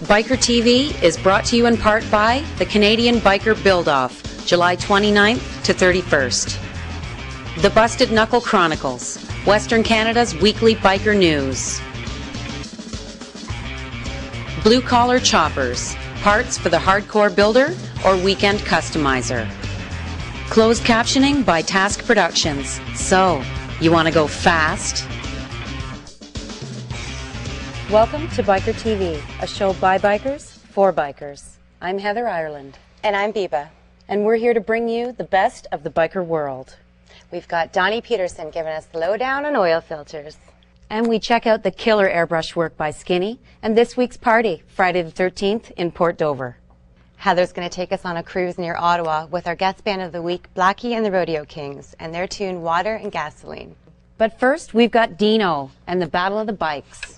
Biker TV is brought to you in part by the Canadian Biker Build-Off, July 29th to 31st. The Busted Knuckle Chronicles, Western Canada's weekly biker news. Blue Collar Choppers, parts for the hardcore builder or weekend customizer. Closed captioning by Task Productions. So, you want to go fast? Welcome to Biker TV, a show by bikers for bikers. I'm Heather Ireland. And I'm Biba. And we're here to bring you the best of the biker world. We've got Donny Peterson giving us the lowdown on oil filters. And we check out the killer airbrush work by Skinny and this week's party, Friday the 13th in Port Dover. Heather's going to take us on a cruise near Ottawa with our guest band of the week, Blackie and the Rodeo Kings, and their tune Water and Gasoline. But first, we've got Dino and the Battle of the Bikes.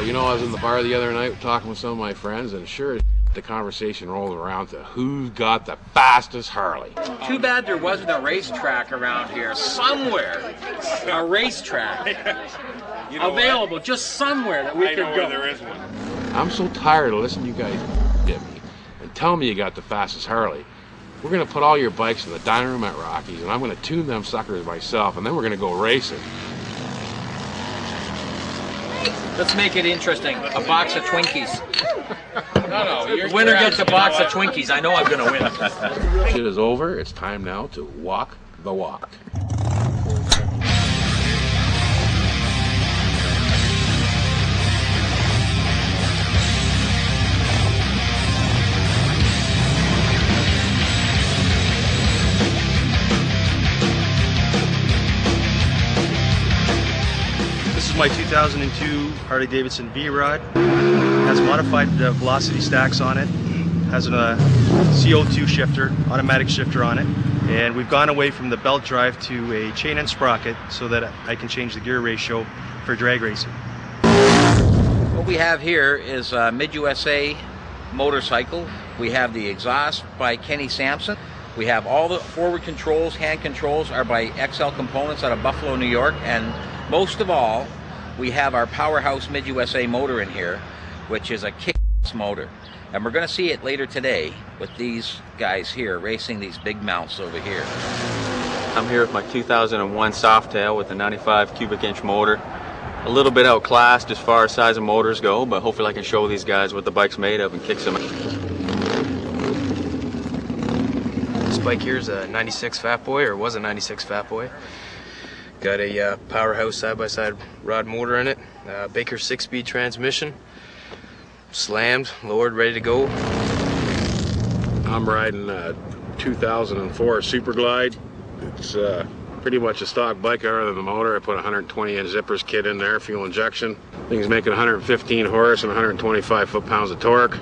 You know, I was in the bar the other night talking with some of my friends, and sure, the conversation rolled around to who's got the fastest Harley. Too bad there wasn't a racetrack around here somewhere. A racetrack available just somewhere that we could go. There is one. I'm so tired of listening to you guys at me and tell me you got the fastest Harley. We're gonna put all your bikes in the dining room at Rocky's, and I'm gonna tune them suckers myself, and then we're gonna go racing. Let's make it interesting. A box of Twinkies. No, The winner gets a box of Twinkies. I know I'm going to win. Shit is over. It's time now to walk the walk. My 2002 Harley-Davidson V-Rod has modified velocity stacks on it, has a CO2 shifter, automatic shifter on it, and we've gone away from the belt drive to a chain and sprocket so that I can change the gear ratio for drag racing. What we have here is a Mid-USA motorcycle. We have the exhaust by Kenny Sampson. We have all the forward controls, hand controls are by XL Components out of Buffalo, New York, and most of all, we have our powerhouse Mid-USA motor in here, which is a kick-ass motor. And we're going to see it later today with these guys here racing these big mounts over here. I'm here with my 2001 Softail with a 95 cubic inch motor. A little bit outclassed as far as size of motors go, but hopefully I can show these guys what the bike's made of and kick some. This bike here is a 96 Fat Boy, or was a 96 Fat Boy. Got a powerhouse side-by-side rod motor in it, Baker 6-speed transmission, slammed, lowered, ready to go. I'm riding a 2004 Super Glide. It's pretty much a stock bike other than the motor. I put a 120-inch zippers kit in there, fuel injection. Thing's making 115 horse and 125 foot-pounds of torque.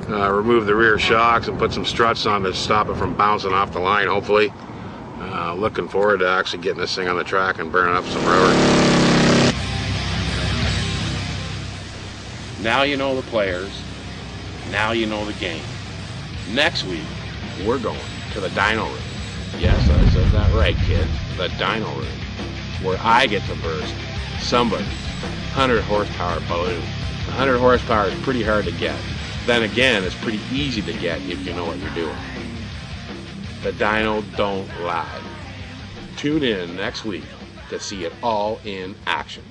Remove the rear shocks and put some struts on to stop it from bouncing off the line, hopefully. Looking forward to actually getting this thing on the track and burning up some rubber. Now you know the players. Now you know the game. Next week, we're going to the Dino room. Yes, I said that right, kids. The Dino room. Where I get to burst somebody's 100 horsepower balloon. 100 horsepower is pretty hard to get. Then again, it's pretty easy to get if you know what you're doing. The Dino don't lie. Tune in next week to see it all in action.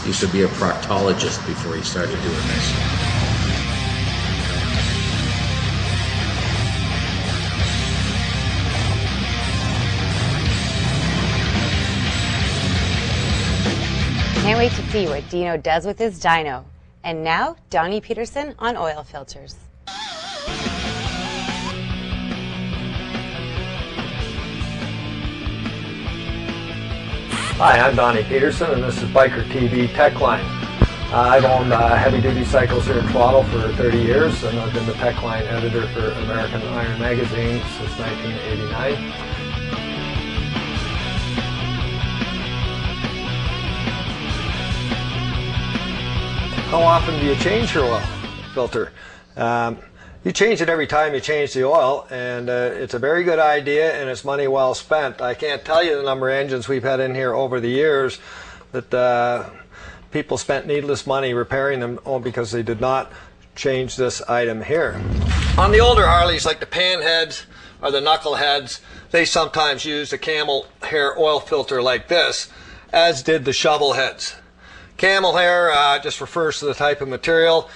He used to be a proctologist before he started doing this. Can't wait to see what Dino does with his dyno. And now, Donny Peterson on oil filters. Hi, I'm Donny Peterson, and this is Biker TV Tech Line. I've owned heavy-duty cycles here in Toronto for 30 years, and I've been the tech line editor for American Iron Magazine since 1989. How often do you change your oil filter? You change it every time you change the oil, and it's a very good idea, and it's money well spent. I can't tell you the number of engines we've had in here over the years that people spent needless money repairing them because they did not change this item here. On the older Harleys, like the panheads or the knuckleheads, they sometimes used a camel hair oil filter like this, as did the shovel heads. Camel hair just refers to the type of material.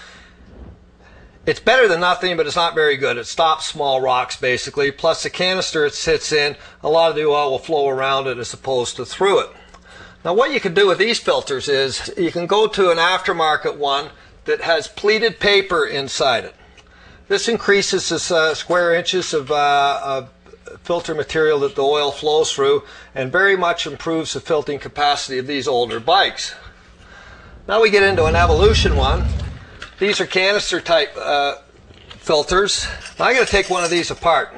It's better than nothing, but it's not very good. It stops small rocks, basically. Plus, the canister it sits in, a lot of the oil will flow around it as opposed to through it. Now, what you can do with these filters is you can go to an aftermarket one that has pleated paper inside it. This increases the square inches of filter material that the oil flows through and very much improves the filtering capacity of these older bikes. Now we get into an Evolution one. These are canister type filters. Now I'm going to take one of these apart.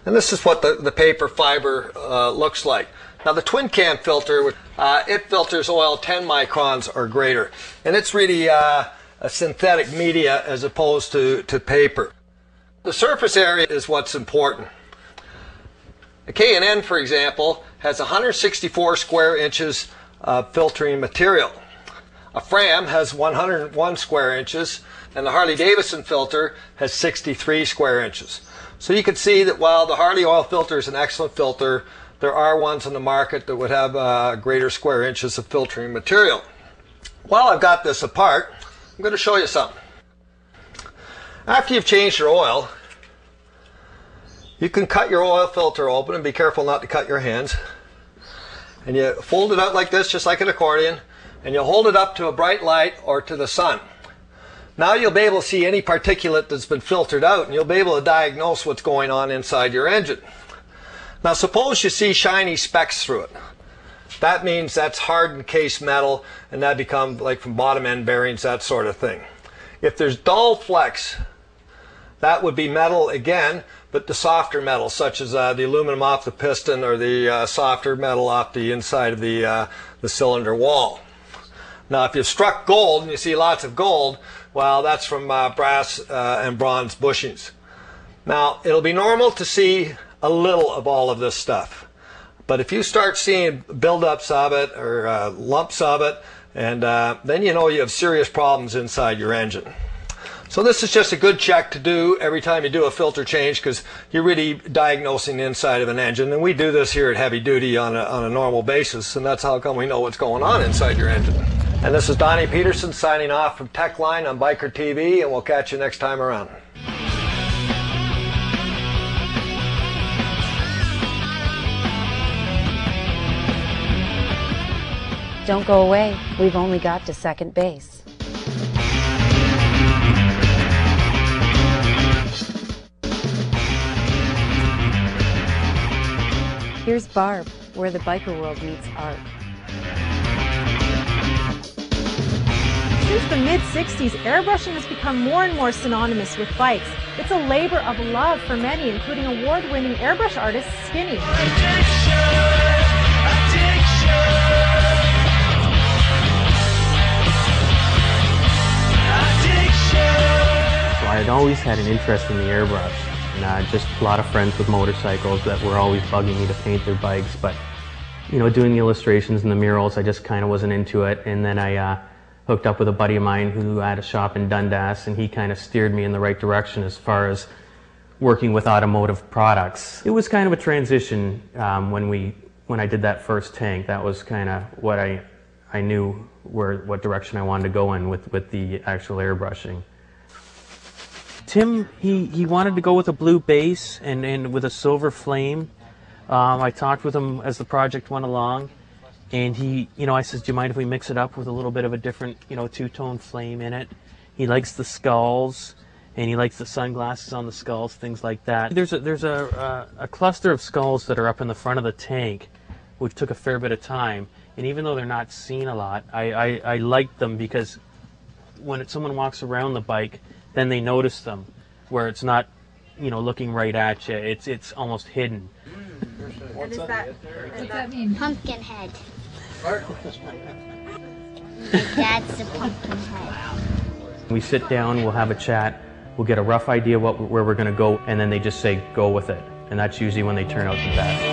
And this is what the paper fiber looks like. Now the twin cam filter, it filters oil 10 microns or greater. And it's really a synthetic media as opposed to paper. The surface area is what's important. A K&N, for example, has 164 square inches of filtering material. A Fram has 101 square inches, and the Harley-Davidson filter has 63 square inches. So you can see that while the Harley oil filter is an excellent filter, there are ones on the market that would have greater square inches of filtering material. While I've got this apart, I'm going to show you something. After you've changed your oil, you can cut your oil filter open, and be careful not to cut your hands. And you fold it out like this, just like an accordion, and you hold it up to a bright light or to the sun. Now you'll be able to see any particulate that's been filtered out, and you'll be able to diagnose what's going on inside your engine. Now suppose you see shiny specks through it. That means that's hardened case metal, and that becomes like from bottom end bearings, that sort of thing. If there's dull flecks, that would be metal again, but the softer metal, such as the aluminum off the piston or the softer metal off the inside of the cylinder wall. Now, if you've struck gold and you see lots of gold, well, that's from brass and bronze bushings. Now, it'll be normal to see a little of all of this stuff. But if you start seeing buildups of it or lumps of it, and then you know you have serious problems inside your engine. So this is just a good check to do every time you do a filter change, because you're really diagnosing the inside of an engine. And we do this here at Heavy Duty on a normal basis, and that's how come we know what's going on inside your engine. And this is Donny Peterson signing off from Tech Line on Biker TV, and we'll catch you next time around. Don't go away. We've only got to second base. Here's Barb, where the biker world meets art. Since the mid-60s, airbrushing has become more and more synonymous with bikes. It's a labor of love for many, including award-winning airbrush artist Skinny. So I had always had an interest in the airbrush. And just a lot of friends with motorcycles that were always bugging me to paint their bikes, but you know, doing the illustrations and the murals, I just kind of wasn't into it. And then I hooked up with a buddy of mine who had a shop in Dundas, and he kind of steered me in the right direction as far as working with automotive products. It was kind of a transition when I did that first tank. That was kind of what I knew what direction I wanted to go in with the actual airbrushing. Tim, he wanted to go with a blue base and with a silver flame. I talked with him as the project went along, and I said, do you mind if we mix it up with a little bit of a different, two-tone flame in it? He likes the skulls, and he likes the sunglasses on the skulls, things like that. There's a cluster of skulls that are up in the front of the tank, which took a fair bit of time. And even though they're not seen a lot, I like them because when someone walks around the bike, then they notice them, where it's not, you know, looking right at you. It's almost hidden. What's that mean? Pumpkin head. My dad's a pumpkin head. We sit down, we'll have a chat, we'll get a rough idea where we're going to go, and then they just say, go with it. And that's usually when they turn out the best.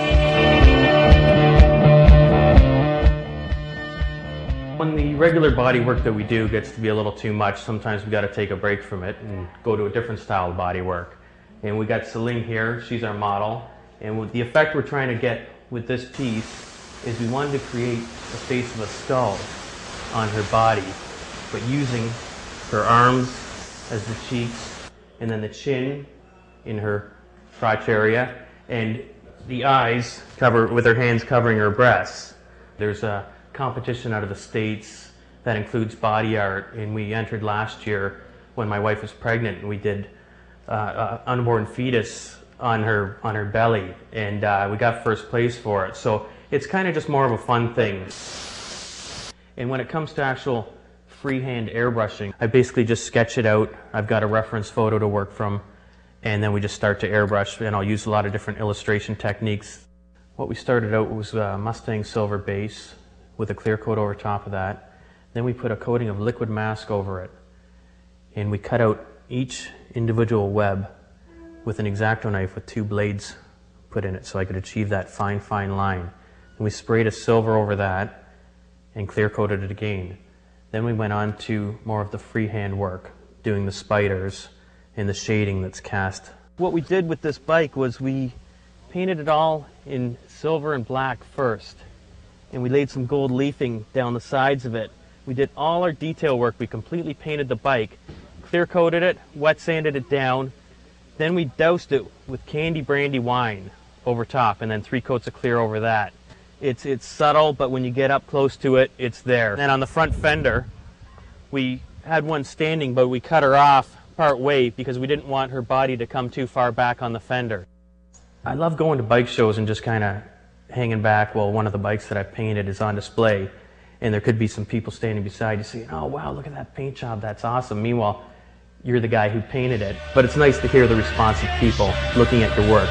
When the regular body work that we do gets to be a little too much, sometimes we got to take a break from it and go to a different style of body work. And we got Celine here, she's our model. And with the effect we're trying to get with this piece is we wanted to create the face of a skull on her body, but using her arms as the cheeks, and then the chin in her crotch area, and the eyes with her hands covering her breasts. There's a competition out of the States that includes body art, and we entered last year when my wife was pregnant, and we did unborn fetus on her belly, and we got first place for it. So it's kind of just more of a fun thing. And when it comes to actual freehand airbrushing, I basically just sketch it out. I've got a reference photo to work from, and then we just start to airbrush, and I'll use a lot of different illustration techniques. What we started out was a Mustang silver base with a clear coat over top of that. Then we put a coating of liquid mask over it, and we cut out each individual web with an X-Acto knife with 2 blades put in it so I could achieve that fine, fine line. And we sprayed a silver over that and clear coated it again. Then we went on to more of the freehand work, doing the spiders and the shading that's cast. What we did with this bike was we painted it all in silver and black first, and we laid some gold leafing down the sides of it. We did all our detail work. We completely painted the bike, clear coated it, wet sanded it down, then we doused it with candy brandy wine over top, and then 3 coats of clear over that. It's subtle, but when you get up close to it, it's there. And on the front fender, we had one standing, but we cut her off part way because we didn't want her body to come too far back on the fender. I love going to bike shows and just kind of hanging back while one of the bikes that I painted is on display, and there could be some people standing beside you saying, oh wow, look at that paint job, that's awesome. Meanwhile, you're the guy who painted it. But it's nice to hear the response of people looking at your work.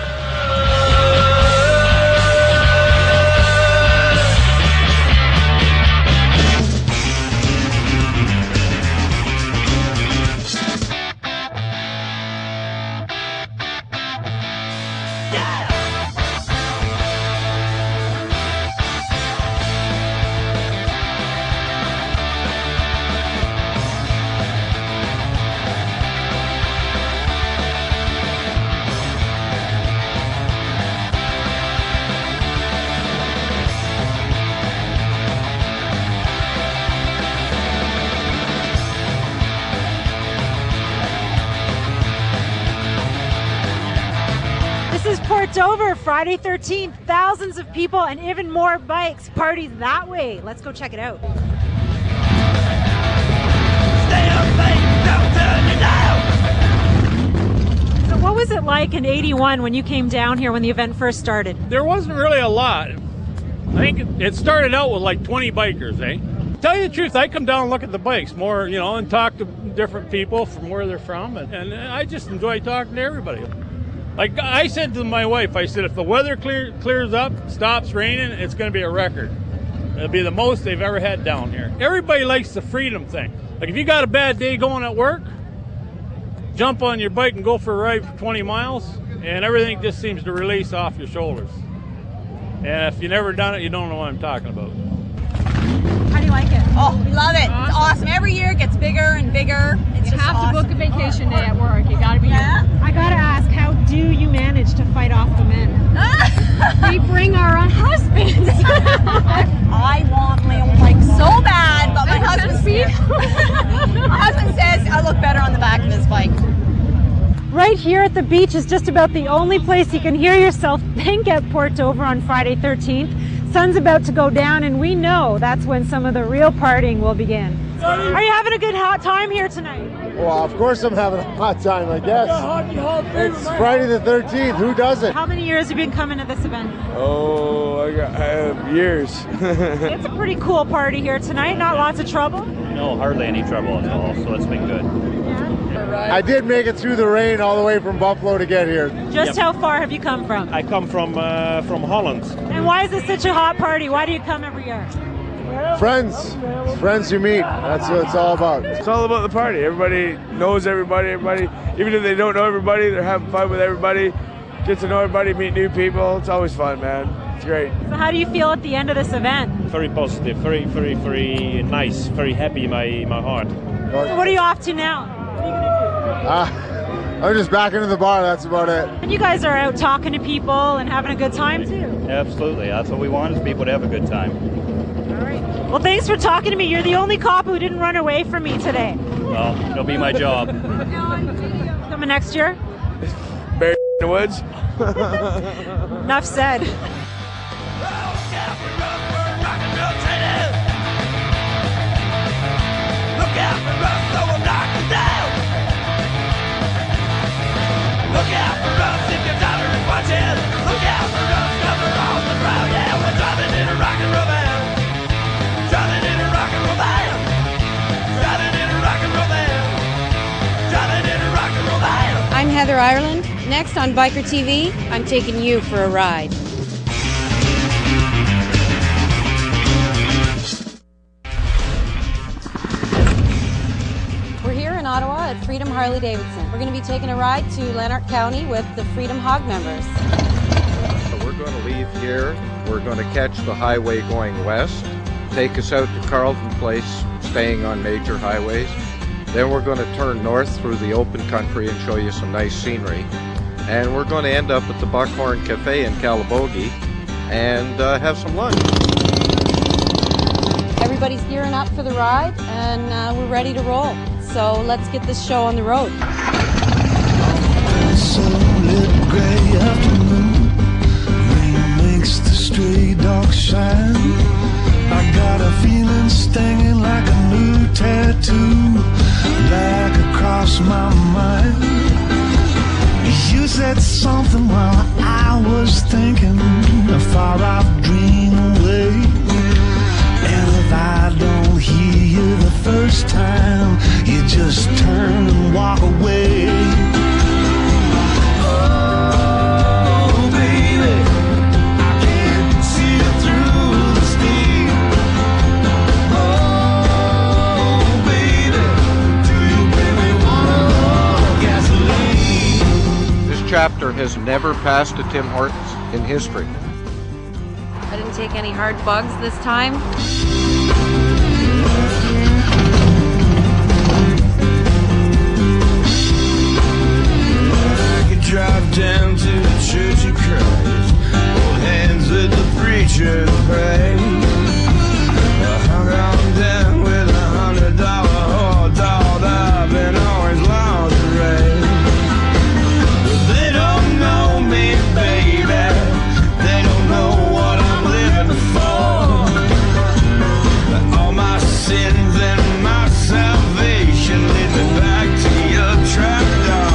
It's over Friday 13th. Thousands of people and even more bikes. Parties that way. Let's go check it out. Stay up, mate. Don't turn it down. So what was it like in '81 when you came down here when the event first started? There wasn't really a lot. I think it started out with like 20 bikers, eh? Tell you the truth, I come down and look at the bikes more, you know, and talk to different people from where they're from, and I just enjoy talking to everybody. Like I said to my wife, I said, if the weather clears up, stops raining, it's going to be a record. It'll be the most they've ever had down here. Everybody likes the freedom thing. Like if you got a bad day going at work, jump on your bike and go for a ride for 20 miles, and everything just seems to release off your shoulders. And if you've never done it, you don't know what I'm talking about. How do you like it? Oh, we love it. It's awesome. Every year it gets bigger and bigger. It's You just have awesome. to book a vacation day at work. You gotta be here. I gotta ask, how do you manage to fight off the men? We bring our own husbands. I want my own bike so bad, but my husband says I look better on the back of his bike. Right here at the beach is just about the only place you can hear yourself think at Port Dover on Friday 13th. Sun's about to go down, and we know that's when some of the real partying will begin. Are you having a good hot time here tonight? Well, of course I'm having a hot time, I guess. It's Friday the 13th. Who doesn't? How many years have you been coming to this event? Oh, I have years. It's a pretty cool party here tonight. Not lots of trouble? No, hardly any trouble at all, so it's been good. I did make it through the rain all the way from Buffalo to get here. Just how far have you come from? I come from Holland. And why is this such a hot party? Why do you come every year? Friends you meet. That's what it's all about. It's all about the party. Everybody knows everybody. Even if they don't know everybody, they're having fun with everybody. Get to know everybody, meet new people. It's always fun, man. It's great. So how do you feel at the end of this event? Very positive, very nice, very happy in my heart. So what are you off to now? What are you going to do? I'm just back into the bar, that's about it. And you guys are out talking to people and having a good time too? Absolutely, that's what we want, is people to have a good time. All right. Well, thanks for talking to me. You're the only cop who didn't run away from me today. Well, it'll be my job. Coming next year? Buried in the woods. Enough said. Look out for us, so we'll knock you down. Look out for us if your daughter is watching. Look out for us, cause we're on the prowl. Yeah, we're driving in a rock and roll band. Driving in a rock and roll band. Driving in a rock and roll band. Driving in a rock and roll band. I'm Heather Ireland. Next on Biker TV, I'm taking you for a ride. We're here in Ottawa at Freedom Harley Davidson. We're going to be taking a ride to Lanark County with the Freedom Hog members. So we're going to leave here. We're going to catch the highway going west, take us out to Carleton Place, staying on major highways. Then we're going to turn north through the open country and show you some nice scenery. And we're going to end up at the Buckhorn Cafe in Calabogie and have some lunch. Everybody's gearing up for the ride and we're ready to roll. So let's get this show on the road. Sunlit gray afternoon, rain makes the stray dogs shine. I got a feeling stinging like a new tattoo, like across my mind. You said something while I was thinking, a far off dream away. And if I don't hear you the first time, you just turn and walk away. Oh, baby, I can't see you through the steam. Oh, baby, do you really want more gasoline? This chapter has never passed a Tim Hortons in history. I didn't take any hard bugs this time. Drive down to the Church of Christ, hold hands with the preacher and pray. I hung on down with $100 all dolled up in orange lingerie. But they don't know me, baby. They don't know what I'm living for. All my sins and my salvation lead me back to your trapdoor.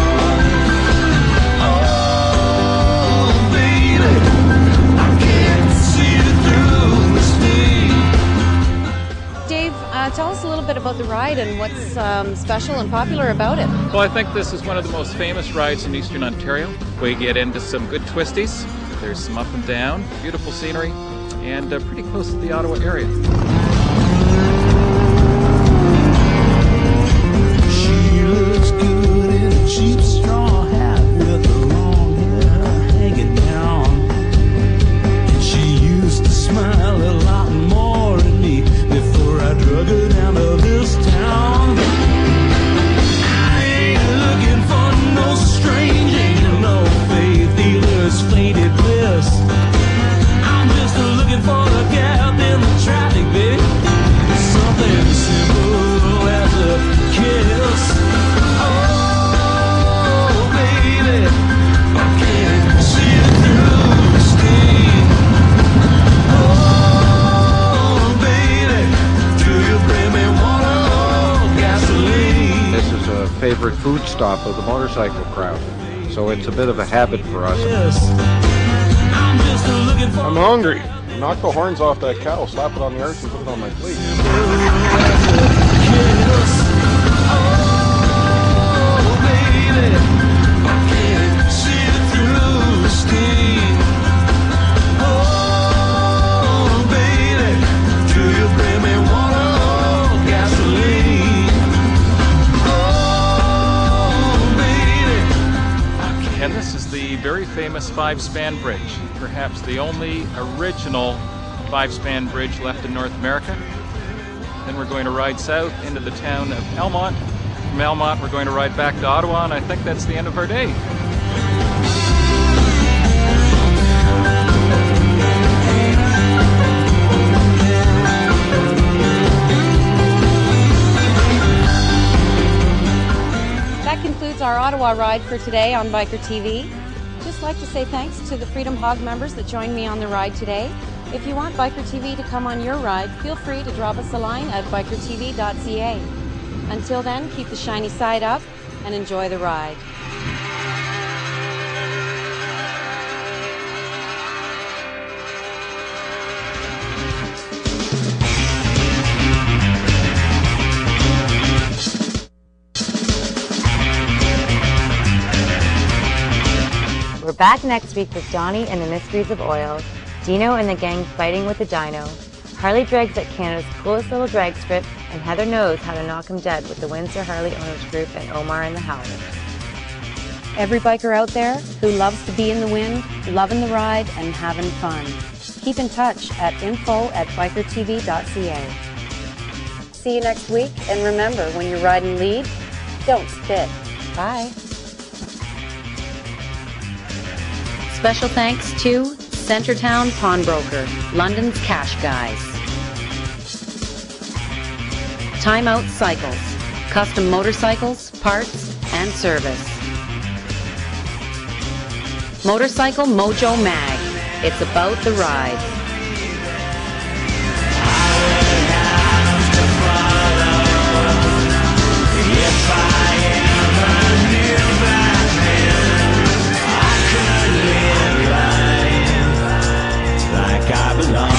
Tell us a little bit about the ride and what's special and popular about it. Well, I think this is one of the most famous rides in Eastern Ontario. We get into some good twisties. There's some up and down, beautiful scenery, and pretty close to the Ottawa area. She looks good in a cheap straw hat with her long hair hanging down. And she used to smile a lot more at me before I drug her down to this town. I ain't looking for no strange angel, no faith dealer's fainted bliss. I'm just looking for a gap in the traffic, baby. the favorite food stop of the motorcycle crowd. So it's a bit of a habit for us. I'm hungry. Knock the horns off that cow, slap it on the arch and put it on my plate. And this is the very famous 5-span bridge, perhaps the only original 5-span bridge left in North America. Then we're going to ride south into the town of Elmont. From Elmont we're going to ride back to Ottawa, and I think that's the end of our day. That concludes our Ottawa ride for today on Biker TV. Just like to say thanks to the Freedom Hog members that joined me on the ride today. If you want Biker TV to come on your ride, feel free to drop us a line at bikertv.ca. Until then, keep the shiny side up and enjoy the ride. We're back next week with Donny and the Mysteries of Oil, Dino and the gang fighting with the Dino, Harley drags at Canada's coolest little drag strip, and Heather knows how to knock him dead with the Windsor Harley Owners Group and Omar and the Howlers. Every biker out there who loves to be in the wind, loving the ride, and having fun. Keep in touch at info@bikertv.ca. See you next week, and remember, when you're riding lead, don't spit. Bye. Special thanks to Centretown Pawnbroker, London's cash guys. Time Out Cycles, custom motorcycles, parts, and service. Motorcycle Mojo Mag, it's about the ride. I belong.